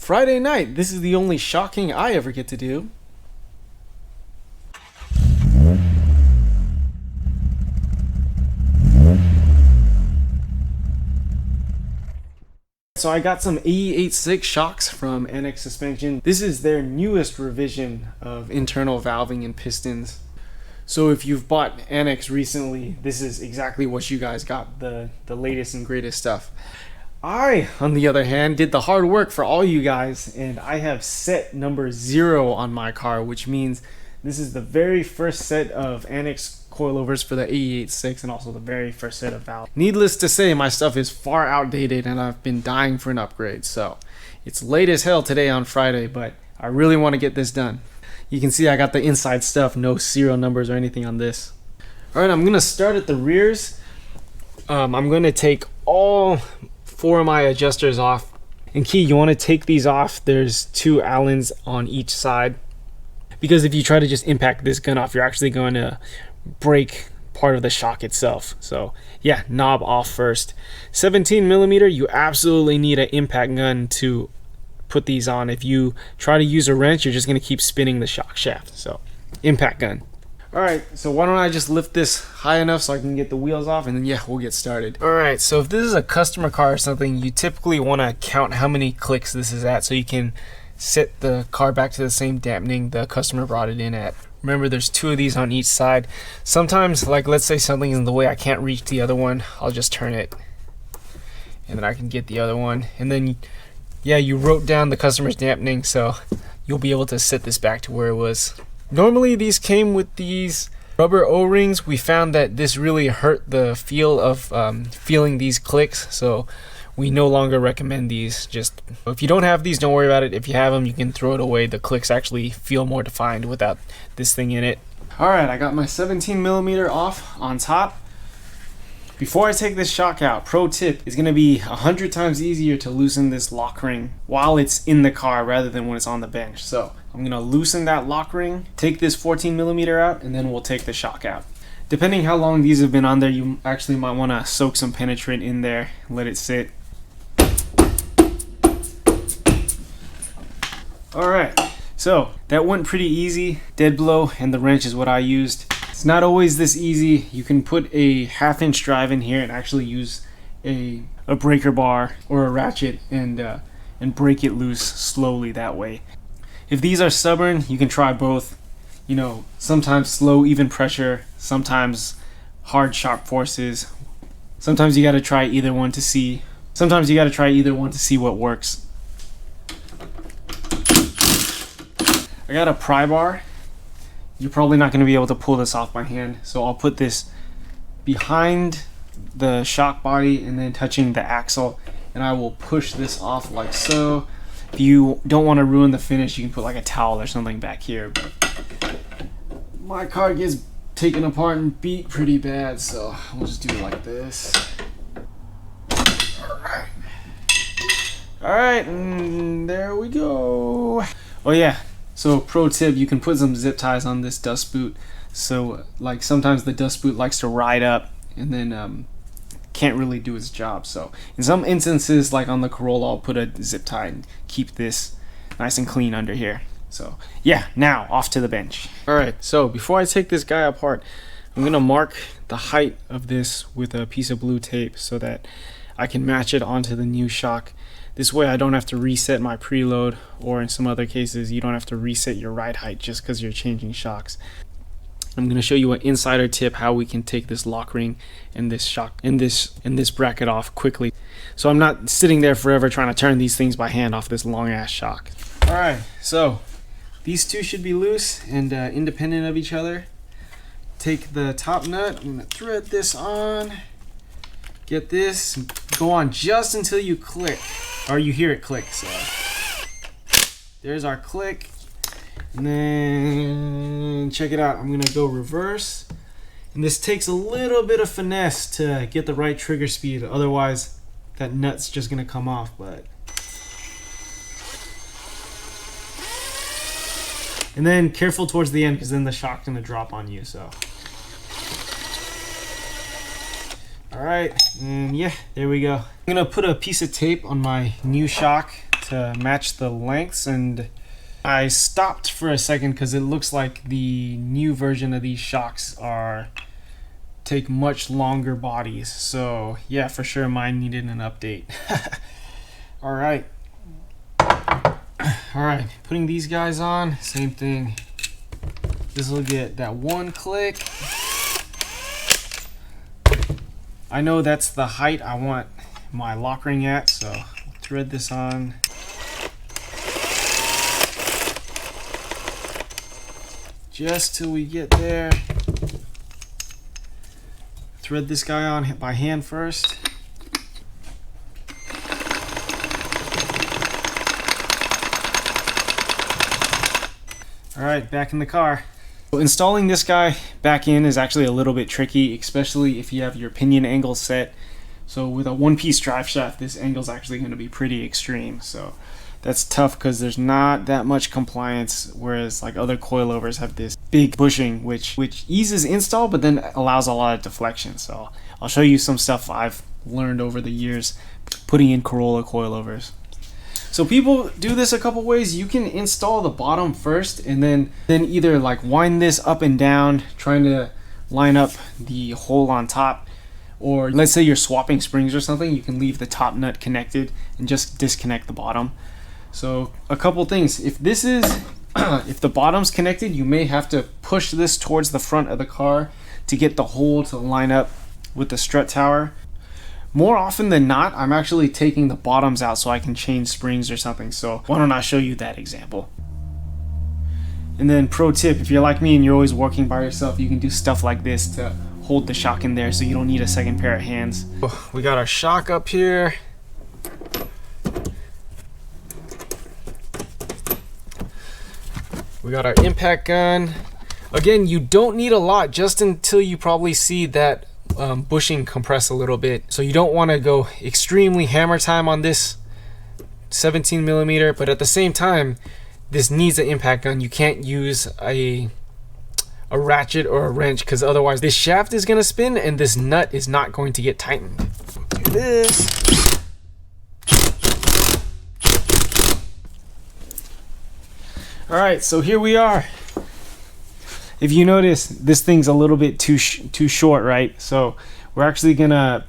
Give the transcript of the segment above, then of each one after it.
Friday night, this is the only shocking I ever get to do. So I got some AE86 shocks from Annex Suspension. This is their newest revision of internal valving and pistons. So if you've bought Annex recently, this is exactly what you guys got, the latest and greatest stuff. I, on the other hand, did the hard work for all you guys, and I have set number 0 on my car, which means this is the very first set of Annex coilovers for the AE86 and also the very first set of valves. Needless to say, my stuff is far outdated and I've been dying for an upgrade, so it's late as hell today on Friday, but I really want to get this done. You can see I got the inside stuff, no serial numbers or anything on this. Alright, I'm going to start at the rears. I'm going to take all 4 of my adjusters off. And key, you want to take these off. There's 2 Allens on each side, because if you try to just impact this gun off, you're actually going to break part of the shock itself. So yeah, knob off first. 17mm, you absolutely need an impact gun to put these on. If you try to use a wrench, you're just going to keep spinning the shock shaft. So impact gun. Alright, so why don't I just lift this high enough so I can get the wheels off, and then yeah, we'll get started. Alright, so if this is a customer car or something, you typically want to count how many clicks this is at so you can set the car back to the same dampening the customer brought it in at. Remember, there's 2 of these on each side. Sometimes, like let's say something is in the way, I can't reach the other one, I'll just turn it and then I can get the other one. And then yeah, you wrote down the customer's dampening, so you'll be able to set this back to where it was. Normally these came with these rubber O-rings. We found that this really hurt the feel of feeling these clicks, so we no longer recommend these. Just if you don't have these, don't worry about it. If you have them, you can throw it away. The clicks actually feel more defined without this thing in it. Alright, I got my 17mm off on top. Before I take this shock out, pro tip, it's going to be 100 times easier to loosen this lock ring while it's in the car rather than when it's on the bench. So I'm going to loosen that lock ring, take this 14mm out, and then we'll take the shock out. Depending how long these have been on there, you actually might want to soak some penetrant in there, let it sit. Alright, so that went pretty easy. Dead blow and the wrench is what I used. It's not always this easy. You can put a 1/2-inch drive in here and actually use a breaker bar or a ratchet and break it loose slowly that way. If these are stubborn, you can try both. You know, sometimes slow, even pressure, sometimes hard, sharp forces. Sometimes you got to try either one to see. Sometimes you got to try either one to see what works. I got a pry bar. You're probably not going to be able to pull this off by hand, so I'll put this behind the shock body and then touching the axle, and I will push this off like so. If you don't want to ruin the finish, you can put like a towel or something back here, but my car gets taken apart and beat pretty bad, so we'll just do it like this. Alright, and there we go. Oh yeah, so pro tip, you can put some zip ties on this dust boot. So like sometimes the dust boot likes to ride up and then can't really do its job. So in some instances, like on the Corolla, I'll put a zip tie and keep this nice and clean under here. So yeah, now off to the bench. Alright, so before I take this guy apart, I'm gonna mark the height of this with a piece of blue tape so that I can match it onto the new shock. This way I don't have to reset my preload, or in some other cases you don't have to reset your ride height just because you're changing shocks. I'm going to show you an insider tip how we can take this lock ring and this shock and this bracket off quickly. So I'm not sitting there forever trying to turn these things by hand off this long ass shock. Alright, so these two should be loose and independent of each other. Take the top nut, I'm going to thread this on. Get this, go on just until you click, or you hear it click. So there's our click, and then check it out. I'm gonna go reverse, and this takes a little bit of finesse to get the right trigger speed. Otherwise, that nut's just gonna come off. But and then careful towards the end, because then the shock's gonna drop on you. So. Alright, and yeah, there we go. I'm gonna put a piece of tape on my new shock to match the lengths, and I stopped for a second because it looks like the new version of these shocks take much longer bodies. So yeah, for sure mine needed an update. All right, putting these guys on, same thing. This will get that one click. I know that's the height I want my lock ring at, so I'll thread this on. Just till we get there. Thread this guy on by hand first. All right, back in the car. So installing this guy back in is actually a little bit tricky, especially if you have your pinion angle set. So with a one-piece drive shaft, this angle is actually going to be pretty extreme. So that's tough because there's not that much compliance, whereas like other coilovers have this big bushing, which eases install, but then allows a lot of deflection. So I'll show you some stuff I've learned over the years putting in Corolla coilovers. So people do this a couple ways. You can install the bottom first and then either like wind this up and down, trying to line up the hole on top, or let's say you're swapping springs or something, you can leave the top nut connected and just disconnect the bottom. So a couple things, if the bottom's connected, you may have to push this towards the front of the car to get the hole to line up with the strut tower. More often than not, I'm actually taking the bottoms out so I can change springs or something. So why don't I show you that example? And then pro tip, if you're like me and you're always working by yourself, you can do stuff like this to hold the shock in there so you don't need a second pair of hands. We got our shock up here. We got our impact gun. Again, you don't need a lot just until you probably see that bushing compress a little bit. So you don't want to go extremely hammer time on this 17 millimeter, but at the same time, this needs an impact gun. You can't use a ratchet or a wrench because otherwise this shaft is going to spin and this nut is not going to get tightened. Do this. All right, so here we are. If you notice, this thing's a little bit too short, right? So we're actually gonna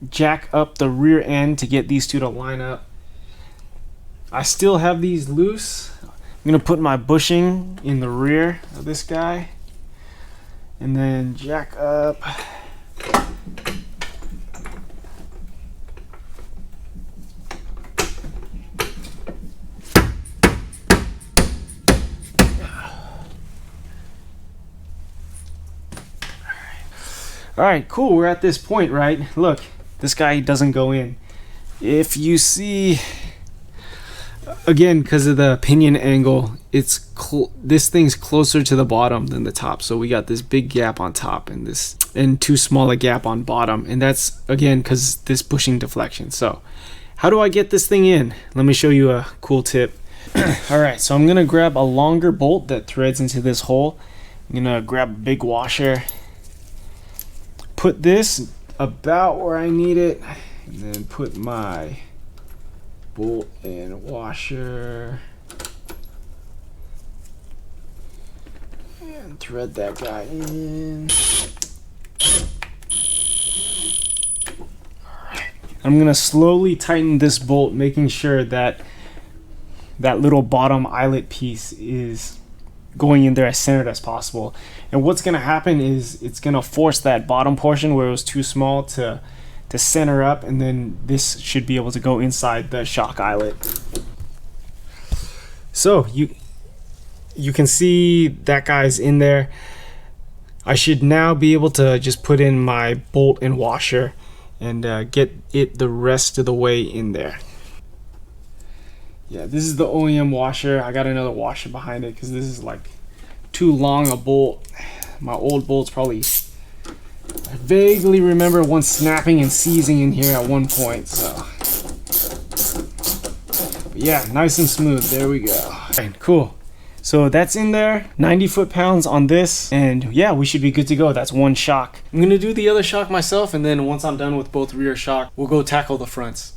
jack up the rear end to get these two to line up. I still have these loose. I'm gonna put my bushing in the rear of this guy and then jack up. All right, cool, we're at this point, right? Look, this guy doesn't go in. If you see, again, because of the pinion angle, this thing's closer to the bottom than the top. So we got this big gap on top and too small a gap on bottom. And that's, again, because this bushing deflection. So how do I get this thing in? Let me show you a cool tip. All right, so I'm gonna grab a longer bolt that threads into this hole. I'm gonna grab a big washer, put this about where I need it, and then put my bolt and washer and thread that guy in. Alright, I'm gonna slowly tighten this bolt, making sure that that little bottom eyelet piece is going in there as centered as possible. And what's going to happen is it's going to force that bottom portion where it was too small to center up, and then this should be able to go inside the shock eyelet. So you can see that guy's in there. I should now be able to just put in my bolt and washer and get it the rest of the way in there. Yeah, this is the OEM washer. I got another washer behind it because this is like too long a bolt. My old bolt's probably, I vaguely remember one snapping and seizing in here at one point. So, but yeah, nice and smooth. There we go. All right, cool. So that's in there. 90 foot-pounds on this, and yeah, we should be good to go. That's one shock. I'm gonna do the other shock myself, and then once I'm done with both rear shock, we'll go tackle the fronts.